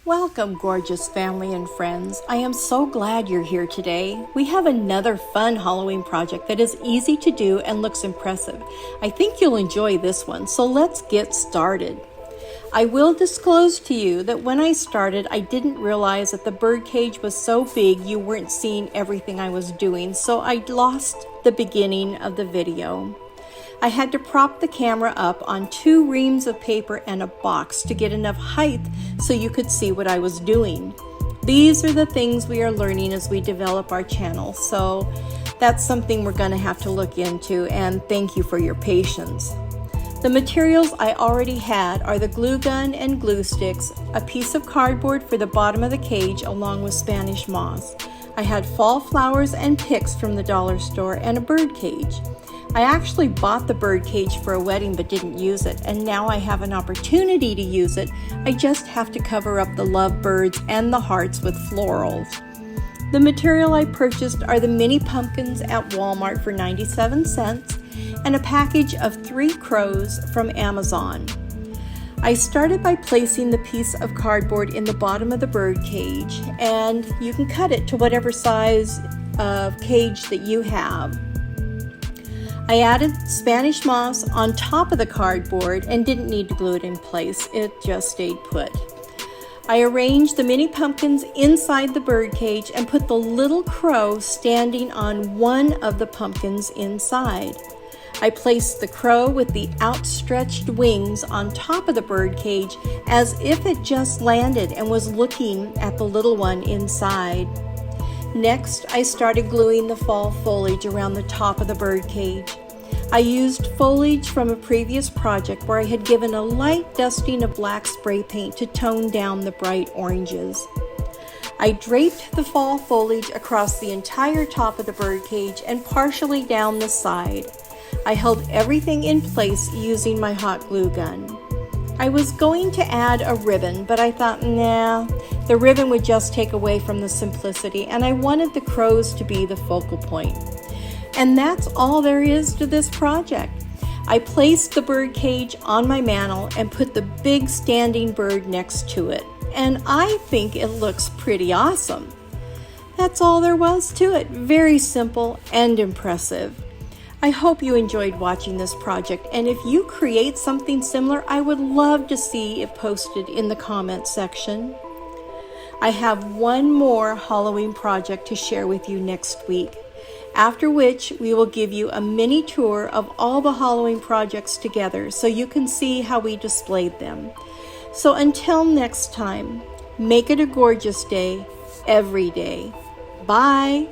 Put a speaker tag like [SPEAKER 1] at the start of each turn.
[SPEAKER 1] Welcome, gorgeous family and friends. I am so glad you're here today. We have another fun Halloween project that is easy to do and looks impressive. I think you'll enjoy this one, so let's get started. I will disclose to you that when I started, I didn't realize that the bird cage was so big you weren't seeing everything I was doing, so I lost the beginning of the video. I had to prop the camera up on 2 reams of paper and a box to get enough height so you could see what I was doing. These are the things we are learning as we develop our channel, so that's something we're going to have to look into, and thank you for your patience. The materials I already had are the glue gun and glue sticks, a piece of cardboard for the bottom of the cage along with Spanish moss. I had fall flowers and picks from the dollar store and a bird cage. I actually bought the bird cage for a wedding but didn't use it, and now I have an opportunity to use it. I just have to cover up the love birds and the hearts with florals. The material I purchased are the mini pumpkins at Walmart for 97 cents and a package of 3 crows from Amazon. I started by placing the piece of cardboard in the bottom of the bird cage, and you can cut it to whatever size of cage that you have. I added Spanish moss on top of the cardboard and didn't need to glue it in place. It just stayed put. I arranged the mini pumpkins inside the bird cage and put the little crow standing on one of the pumpkins inside. I placed the crow with the outstretched wings on top of the bird cage as if it just landed and was looking at the little one inside. Next, I started gluing the fall foliage around the top of the bird cage. I used foliage from a previous project where I had given a light dusting of black spray paint to tone down the bright oranges. I draped the fall foliage across the entire top of the bird cage and partially down the side. I held everything in place using my hot glue gun. I was going to add a ribbon, but I thought, nah, the ribbon would just take away from the simplicity, and I wanted the crows to be the focal point. And that's all there is to this project. I placed the bird cage on my mantle and put the big standing bird next to it, and I think it looks pretty awesome. That's all there was to it. Very simple and impressive. I hope you enjoyed watching this project, and if you create something similar, I would love to see it posted in the comments section. I have one more Halloween project to share with you next week, after which we will give you a mini tour of all the Halloween projects together so you can see how we displayed them. So until next time, make it a gorgeous day every day. Bye!